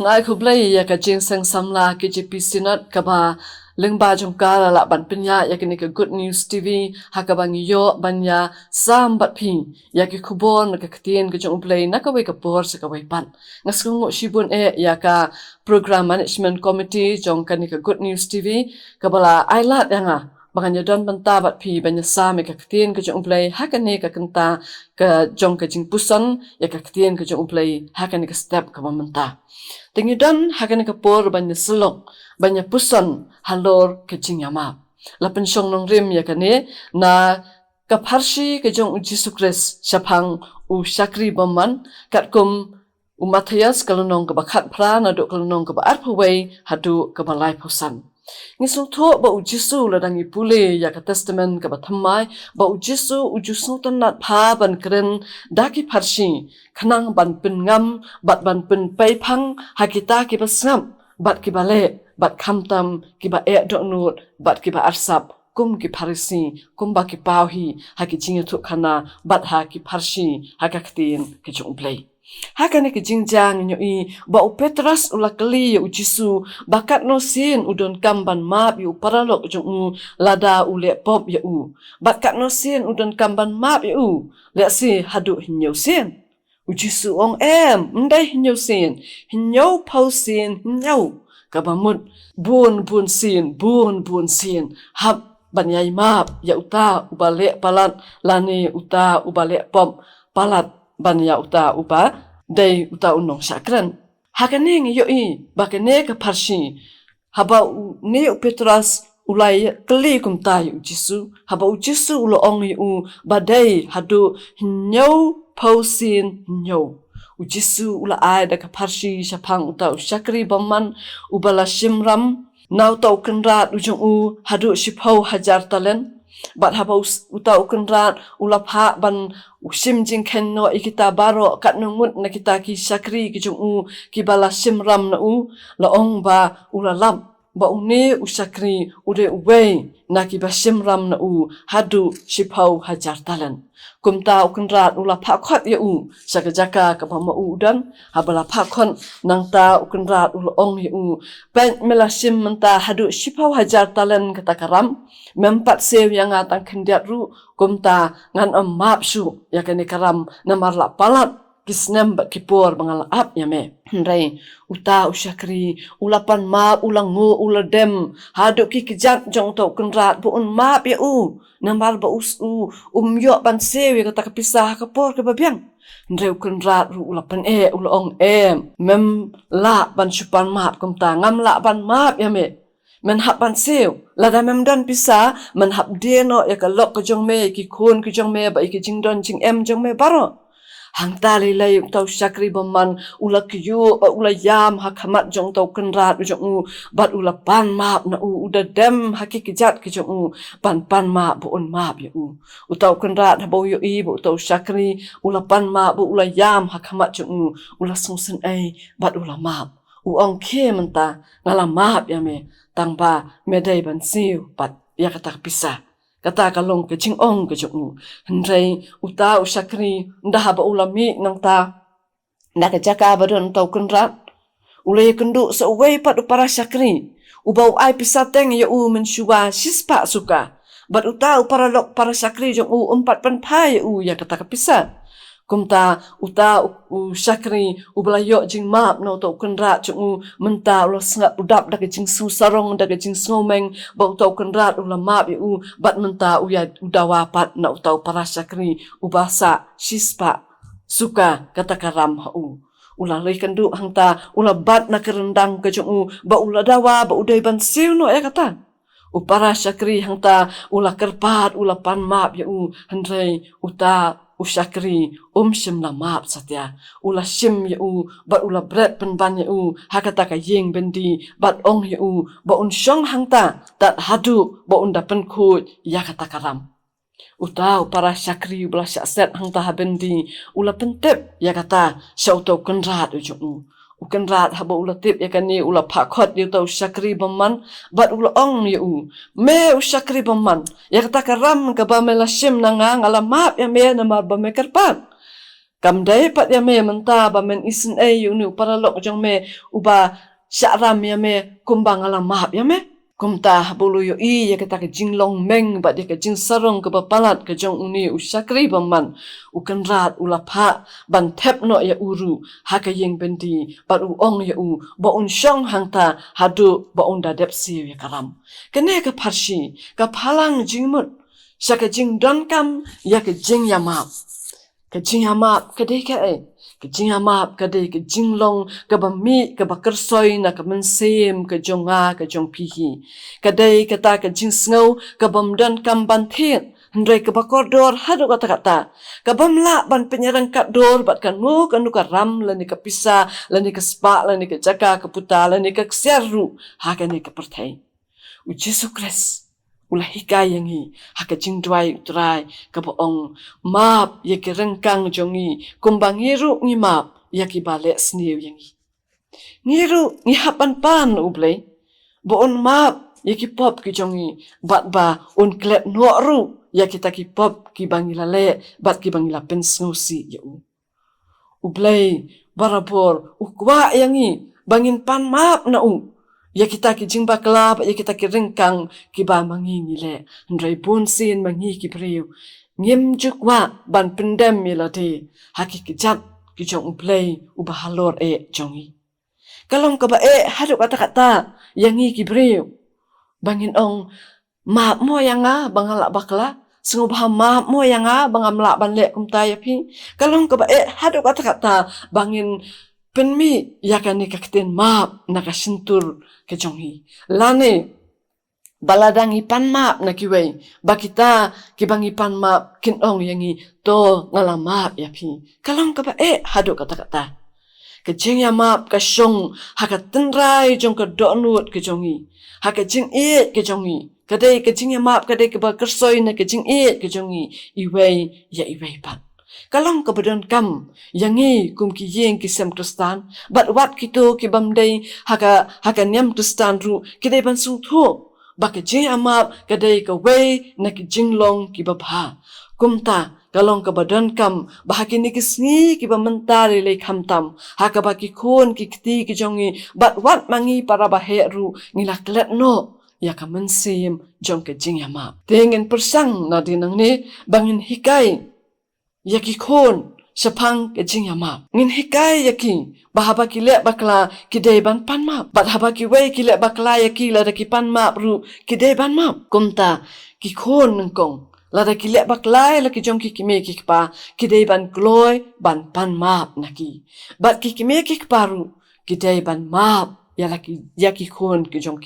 ngai U Blei ya ka Jingiaseng samla K.J.P Synod kaba lengba jongkala la ban penya ya kini ka Good News TV hakabang yo banya sam bat pi ya ki kubon ka Ktien ka U Blei na ka we ka por sa ka we pan ngaskungo shibun ya ka program management committee jong kani ka Good News TV kabala ailat yanga makanya don banta bat pi banya sam ka Ktien ka U Blei hakani ka kenta ka jong ka jingpuson ya ka Ktien ka U Blei hakani ka step ka mamanta tingi don hakani ka por banya selok banya puson halor ke jingiama la pensyong nong rim ya kane na ka parsi ke jong U Jisu Khrist syapang u syakri baman kat kum u Mathaios kalonong ka bakat pra na dok kalonong ka baat pawai hadu ka balai posan ngisung tho ba U Jisu la dangi pule ya ka testament ka bathamai ba U Jisu u Jisu tan nat pha ban kren daki parsi khnang ban pin ngam bat ban pin pai phang hakita ki basngam bat ki bale bat khamtam ki ba dok nut bat ki ba arsap kum ki parisi kumba ki pauhi haki jingthmu khana bat ha ki parsi haka Ktien ki U Blei hakane ki jingjang nyo I ba U Petrus ulakali U Jisu bakat no sin udon kamban map yu paralok jong lada ule pop ya u bakat no sin udon kamban map ya u le si hadu hinyo sin U Jisu ong ndai hinyo sin hinyo pau sin hinyo kabamut bun sin hab banyai map ya uta ubale palat lani uta ubale pom palat banya uta uba dai uta unong sakran hakane ngi yo I bakane ka parsi haba ne U Petrus ulai kli kum tai U Jisu haba U Jisu ulo ong u badai hadu hinyo pausin hinyo U Jisu ula ai da ka parsi syapang uta syakri baman ubala simram nau tau kenrat ujung u hadu sipau hajar talen bat haba uta kenrat ula pha ban usim jingken no ikita baro kat nungut na kita ki syakri ki jung u ki bala simram na u la ong ba ula lam ba une usakri ude uwei na ki ba simram na u hadu sipau hajar talen kumta ukenrat ula phakhat ya u sakajaka ka pama u dan habala phakhon nangta ukenrat ula ong ya u pen melasim menta hadu sipau hajar talen kata karam mempat sew yang atang kendiat ru kumta ngan map su ya kene karam namar la palat kisnem ba kipor bangala ap ya me rai uta usyakri ulapan map ulangu uladem hadu ki kijat jong to kenrat bu un map ya u nambar ba yo ban sewi kata kepisah ke por ke babiang ndreu kenrat ru ulapan ulong mem la ban supan map kumta ngam la ban map ya me men hap ban sew lada mem don pisah men hap deno ya ka lok ke jong me ki khun ke jong me ba ki jingdon jingem jong me baro hang tali lai tau syakri baman ula kyu ula yam hakamat jong tau kenrat jong u bat ula pan map na u uda dem hakikijat ke jong u pan map bu un map ya u utau kenrat habo yo I bu tau syakri ula pan map bu ula yam hakamat jong u ula sungsen bat ula map u ong ke menta ngala map ya me tangba medai ban siu bat ya kata pisah kata kalong ke jingong ke jong hendrai uta usakri ndah ba ulami nang ta na ke jaka badon tau kenrat ulai kendu sewei pat upara sakri ubau ai pisateng ya u mensyua sispa suka bat uta upara lok para sakri jong u empat penpai u ya kata kepisah kumta uta syakri ublayok jing map no to kenrat jong menta ulo sngap udap dak jing susarong dak jing ngomeng ba uta kenrat ulo map u bat menta uya udawa pat na uta para syakri ubasa sispa suka kata karam u ula lei kendu hangta ula bat na kerendang ke jong ba ula dawa ba udai ban siu no ya kata upara syakri hangta ula kerpat ula pan map ya u hendrai uta usyakri sim la map satya ula sim ya u bat ula bret penban ya u hakata ka yeng bendi bat ong ya u ba un syong hangta tat hadu ba unda penkhut ya kata karam utau para syakri bla syaset hangta habendi ula pentep ya kata syauto kenrat ujung ukenrat habo ula tip ya kani ula phakhat yu tau syakri baman bat ula ong ya u me usyakri baman ya kata karam ka ba melasim nanga ngala map ya me namar ba me karpat Kam dai pat ya me menta ba men isen yu ni paralok jong me uba syakram ya me kumba ngalam mahap ya me. Kumta bulu yo ya kata ke jinglong meng ba dia ke jing sarong ke bapalat ke jong uni usyakri baman ukanrat ulapha ban thep no ya uru haka yeng bendi bat ong ya ba un syong hangta hadu ba un dadep si ya karam kene ke parsi ka phalang jingmut syaka jing donkam ya ke jing yamap ke jing yamap ke dei ke jing yamap ke dei ke jinglong ke bami ke bakersoi na ke mynsiem ke jonga ke jong pihi ke dei kata ke jing sngo ke bamdan kam ban thien Ndrai ke bakordor hadu kata-kata. Ke bamla ban penyerang kat dor bat kan mu kanu ka ram lani ke pisa lani ke spa lani ke jaga ke puta lani ke ksiaru hakani ke pertai. U Jisu Khrist ulah hikai yangi haka jing dwai utrai ke boong map ye ke rengkang jongi kumbang ngiru ngi map ya ki bale sniu yangi. Ngiru ngi hapan pan U Blei. Boon map ye ki pop ki jongi bat ba un klep nuaru ya kita ki pop ki bangila le bat ki bangila pensnusi ya U Blei barabor ukwa yangi bangin pan map na ya kita ki jingba kelab ya kita ki rengkang ki ba mangi ni le ndrai bun sin mangi ki priu ngim jukwa ban pendem milade haki ki jat ki jong U Blei u bahalor jongi kalong ka ba hadu kata-kata yangi ki priu bangin ong ma mo yanga bangala bakla sngewbha ma mo yanga bangamla banle kumta yapi kalong ka ba hadu kata-kata bangin penmi yakani Ka Ktien map nakasintur ke jongi lane baladangi pan map na kiwei bakita kibangi pan map kinong yangi to ngalama yapi kalong ka ba hadu kata-kata ke jing ya map ka syong haka tenrai jong ka donut ke jongi haka jing ke jongi kadai ke jing ya map kadai ke ba kersoi na ke jing ke jongi iwei ya iwei pat kalong kabadon kam yangi kum ki yeng ki sem Kristan bat wat kito ki bamdai haka nyam Kristan ru kidai ban sung tho ba ke jing amap kadai ka wei na ki jinglong ki babha kumta kalong kabadon kam bahaki ni kisni ki bamantari le khamtam haka ba ki khon ki kti ki jongi bat wat mangi para bahe ru ngilaklet no ya ka mynsiem jong ke jing amap tengen persang na dinang ni bangin hikai yaki khon sapang ke jing yama ngin hikai yaki bahaba ki le bakla ki dei ban pan map bat haba ki wei ki le bakla yaki la ki pan map ru ki dei ban map kumta ki khon nangkong la ki le bakla la ki jong ki me ki pa ki dei ban gloi ban pan map naki bat ki me ki paru ki dei ban map ya yaki khon ki jong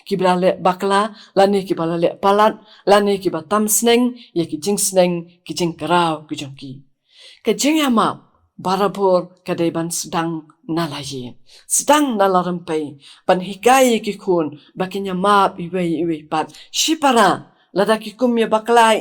ki blale bakla lani ki balale palat lani ki batam sneng ya ki jing sneng ki jing karau ki jong ke jing yama barabor kadai ban sedang nalaye sedang nalarempai ban hikai ki khon bakinya map iwei pat shipara lada ki kumya bakla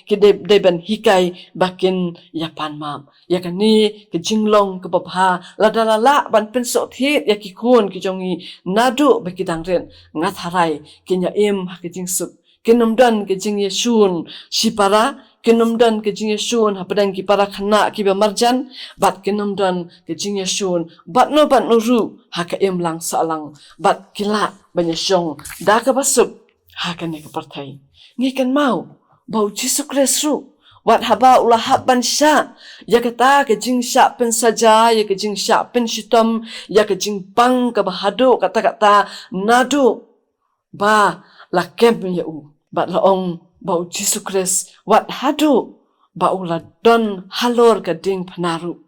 ki de ban hikai bakin yapan map ya kani ke jinglong ke babha lada ban pensok thi ya ki khon ki jongi nadu bakidang ren ngatharai kinya ha ki jingsuk kinumdan ke jing yesun shipara kinumdan ke jing yesun hapadang ki para khana ki marjan bat kinumdan ke jing yesun bat no ru haka lang salang bat kila banyasyong da ka basuk haka ne ka partai ngikan mau bau Jisu Khrist ru wat haba ulah haban sya ya kata ke jing sya pen saja ya ke jing sya pen shitom ya ke jing pang ka bahadu kata-kata nadu ba lakem ya bat laong bau Jisu Khrist wat hadu ba ula don halor ka ding panaru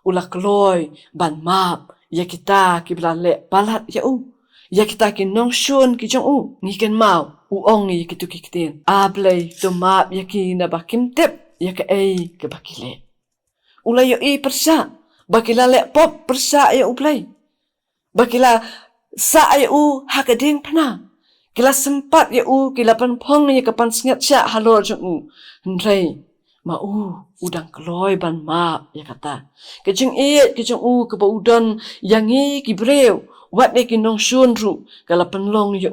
ula kloi ban map ya kita ki blale balat ya ya kita ki nong shun ki jong ngiken mau ong ni ki tu ki Ktien a blei to map ya ki na bakim tep ya ka ke bakile ula yo persa bakila le pop persa ya Blei bakila sa ya haka ding pana kila sempat ya kila panpong ya kapan sengat sya halor jong ndrei ma udang kloi ban map ya kata ke jing ke jong ke baudon yangi ki breu wat ne ki nong shun ru kala penlong ya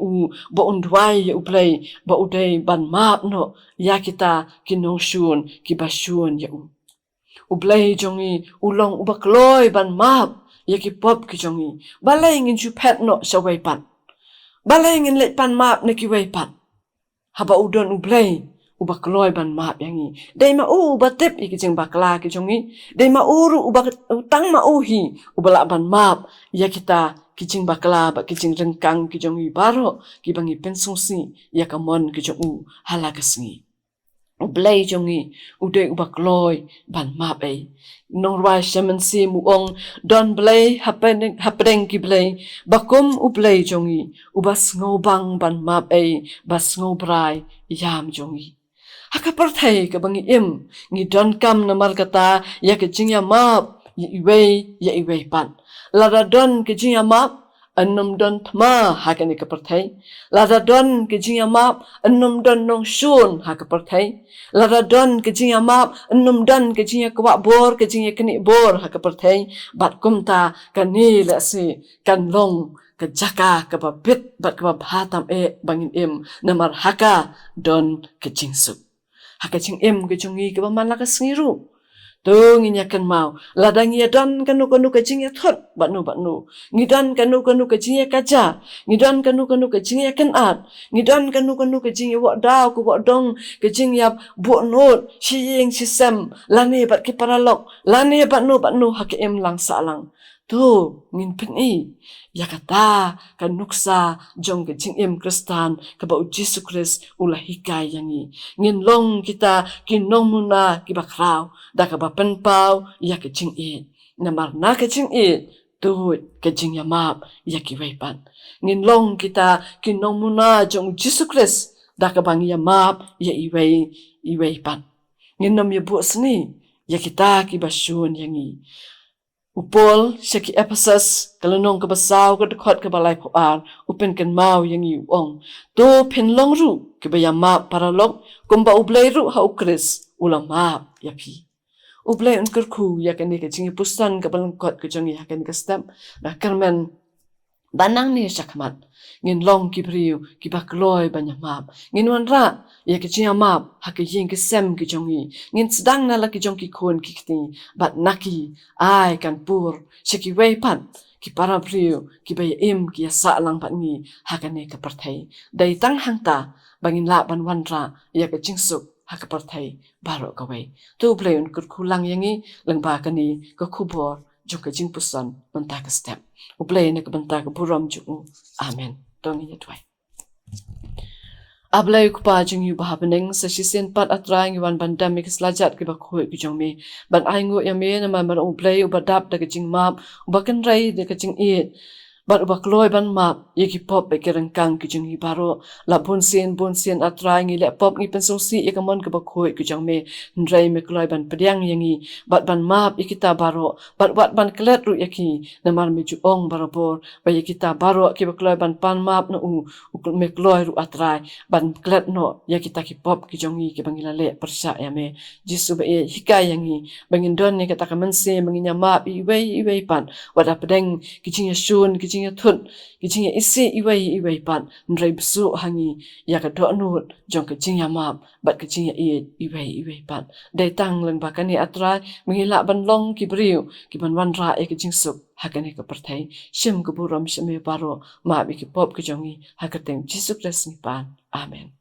ba undwai ya Blei ba udai ban map no ya kita ki nong shun ki ba shun ya U Blei jongi ulong ubakloi ban map yaki pop ki jongi balai ngin chu pet no shawai pan balai ngin let pan map neki wai pan haba udon U Blei ubakloi ban map yangi dei ma ubatip iki jing bakla ki jongi dei ma uru utang ma uhi ubala ban map yakita kijing bakla ba kijing rengkang ki jongi baro ki bangi pensungsi yakamon ki jongu halagasngi U Blei jongi ude ubakloi ban map nongwa mynsiem uong don Blei hapedeng ki Blei bakum U Blei jongi ubas ngobang ban map bas ngobrai yam jongi hakaparthai ka bangi ngi don kam namar kata ya ke jingya map iwei pan lada don ke jingya map annum don thma hakani kaparthai lada don ke jingya map annum don nong shun hakaparthai lada don ke jingya map annum don ke jingya kwa bor ke jingya kni bor hakaparthai bat kumta kani la se kan long ka jaka ka babit bat ka bhatam bangin namar haka don ke jingsu haka jing ke jungi ka manla ka sngiru tu nginyakan mau ladang ya don kanu ka jingya thot batnu ngidon kanu ka jingya kaja ngidon kanu ka jingya kanat ngidon kanu ka jingya wa daw ku wa dong ka jingya bu not Syiem lane bat ki paralok lane batnu haka lang salang tu ngin peni yakata kan nuksa jong ke jingim Kristan ka ba U Jisu Khrist ulah hikai yangi ngin long kita kinong muna ki bakrau da ka ba penpau ya ke jingit namar na ke jingit tu ke jingya map ya ki wepan ngin long kita kinong muna jong Jisu Khrist da ka bang ya map ya iwei pan ngin nom ya bu sni ya kita ki basyun yangi Upol syaki Ephesus kalonong kabasau kadekot kabalai poar upen kan mau yang ong to penlong ru kebaya map paralog kumba U Blei ru ha U Khrist ulang map yapi U Blei unkerku yakani ka jingpuson kabalangkot ka jongi yakani ka stem na karmen banang ni syakmat ngin long ki priu ki bakloi banyak map ngin wanra ya ke jingya map ha ke Jingiaseng ki jongi ngin sedang na la ki jong ki kon ki kti bat naki ai kan pur syaki wei pan ki para priu ki bay ki sa lang pat ngi ha ka ne ka parthai dai tang hangta bangin la ban wanra ya ke jingsuk ha ka parthai baro ka wei tu Blei un kur khulang yangi lengba ka ni ka khubor jong ka jingpuson manta ka step U Blei ne ka banta ka buram ju amen tong ya twai Ablay ko pa jing U bahabeneng sa sisen pat atrai ngi wan bandam mi kislajat ki bakhoi ki jong mi ban ai ngo ya me na man U Blei u badap da ka jing map u bakan rai de ka jing it bat u bakloi ban map ye ki pop be kerengkang ki jing baro la bon sen atrai ngi le pop ngi pensosi e ka mon ka bakhoi ki jong me ndrai me kloi ban pediang yangi bat ban map ye kita baro bat wat ban klet ru yaki na mar mi ju ong barabor ba ye kita baro ki bakloi ban pan map na u me kloi ru atrai ban klet no ya kita ki pop ki jongi ki bangila le persya ya me Jisu ba hikai yangi bangin don ni kata ka mynsiem bangin ya map iwei pan wada pedeng ki jingya shun ki jingya thut ki jingya isi iwei pan ndrai besu hangi ya ka do nut jong ka jingya map bat ka jingya iwei pan dai tang leng ba kani atrai mangila ban long ki briu ki ban wanra ki jingsuk hakane ka parthai Syiem ka buram Syiem baro ma bi ki pop ki jongi hakateng Jisu Khrist ni pan amen